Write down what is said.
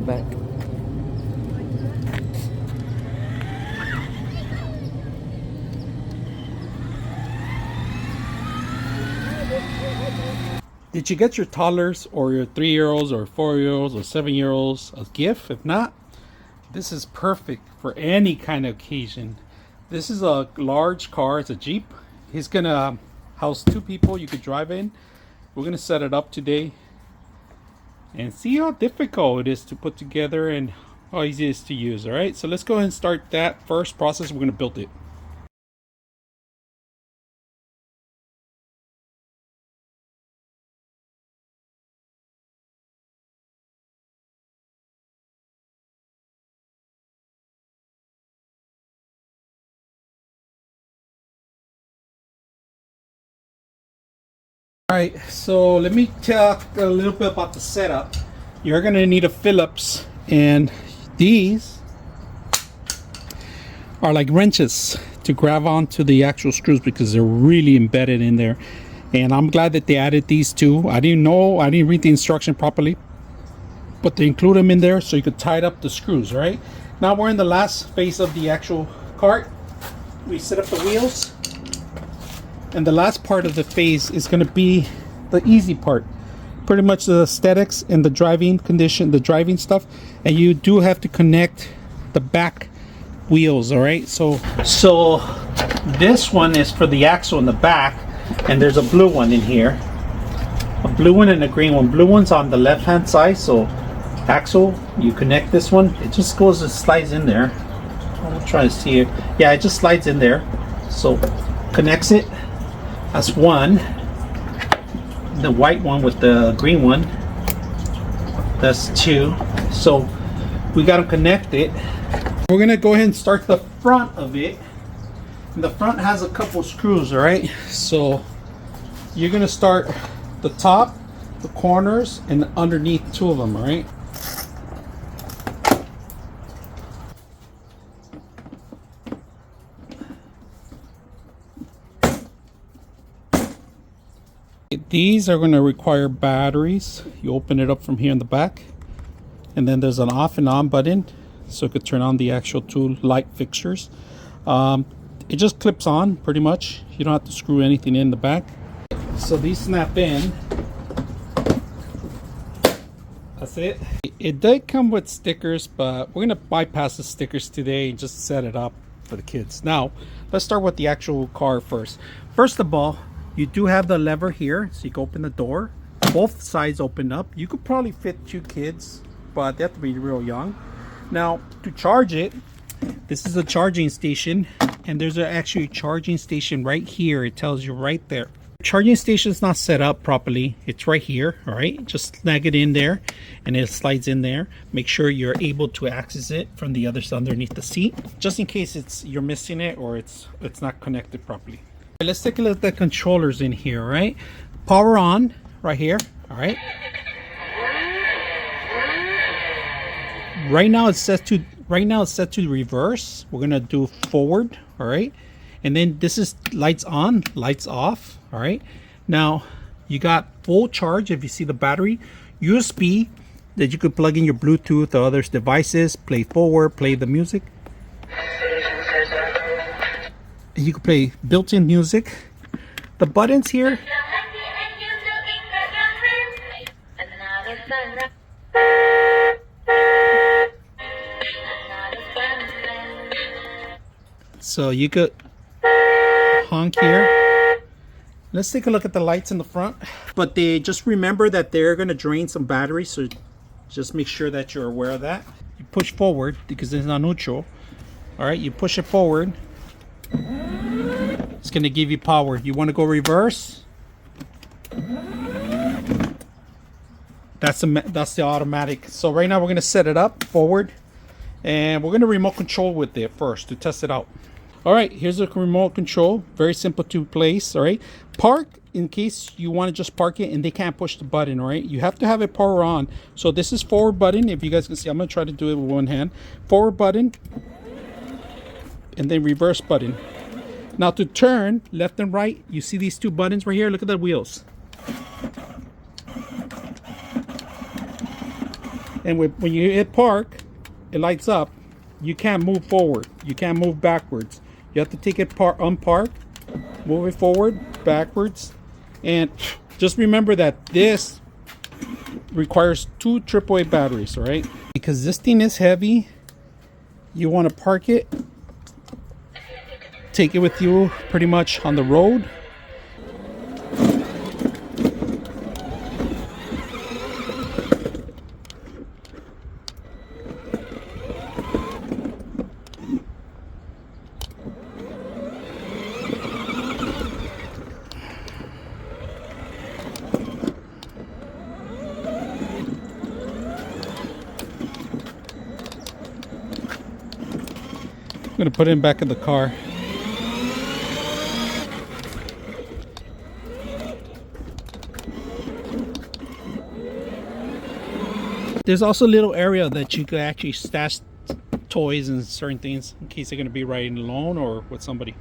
back. Did you get your toddlers or your 3-year-olds or 4-year-olds or 7-year-olds a gift? If not, this is perfect for any kind of occasion. This is a large car. It's a Jeep. He's gonna house 2 people you could drive in. We're gonna set it up today and see how difficult it is to put together and how easy it is to use. All right, so let's go ahead and start that first process. We're gonna build it. All right, so let me talk a little bit about the setup. You're gonna need a Phillips, and these are like wrenches to grab onto the actual screws because they're really embedded in there. And I'm glad that they added these two. I didn't read the instruction properly, but they include them in there so you could tighten up the screws. Right now we're in the last phase of the actual cart. We set up the wheels, and the last part of the phase is going to be the easy part, pretty much the aesthetics and the driving condition, the driving stuff. And you do have to connect the back wheels. All right, so this one is for the axle in the back, and there's a blue one in here, a blue one and a green one. Blue one's on the left hand side, so axle, you connect this one, it just goes and slides in there. I'll try to see it. Yeah, it just slides in there, so connects it. That's one. The white one with the green one, that's 2. So we got to connect it. We're gonna go ahead and start the front of it. And the front has a couple screws. All right, so you're gonna start the top, the corners, and underneath 2 of them. All right, these are going to require batteries. You open it up from here in the back, and then there's an off and on button so it could turn on the actual 2 light fixtures. It just clips on pretty much. You don't have to screw anything in the back. So these snap in. That's it. It did come with stickers, but we're gonna bypass the stickers today and just set it up for the kids. Now let's start with the actual car first. First of all, you do have the lever here, so you can open the door. Both sides open up. You could probably fit 2 kids, but they have to be real young. Now to charge it, this is a charging station, and there's actually a charging station right here. It tells you right there. Charging station is not set up properly. It's right here. All right, just snag it in there and it slides in there. Make sure you're able to access it from the other side underneath the seat, just in case you're missing it or it's not connected properly. Right, let's take a look at the controllers in here. All right, power on right here. All right, right now it's set to reverse. We're gonna do forward. All right, and then this is lights on, lights off. All right, now you got full charge. If you see the battery, USB that you could plug in your Bluetooth or other devices, play forward, play the music. You can play built-in music. The buttons here, so you could honk here. Let's take a look at the lights in the front. But they just remember that they're going to drain some battery, so just make sure that you're aware of that. You push forward because it's not neutral. All right, you push it forward. It's going to give you power. You want to go reverse? That's the automatic. So right now we're going to set it up forward, and we're going to remote control with it first to test it out. All right, here's the remote control. Very simple to place. All right, park, in case you want to just park it and they can't push the button. All right, you have to have it power on. So this is forward button. If you guys can see, I'm going to try to do it with one hand. Forward button, and then reverse button. Now to turn left and right, you see these 2 buttons right here. Look at the wheels. And when you hit park, it lights up. You can't move forward. You can't move backwards. You have to take it unpark, move it forward, backwards. And just remember that this requires 2 AAA batteries, all right? Because this thing is heavy, you want to park it, take it with you pretty much on the road. I'm gonna put it back in the car. There's also a little area that you could actually stash toys and certain things in case you're gonna be riding alone or with somebody.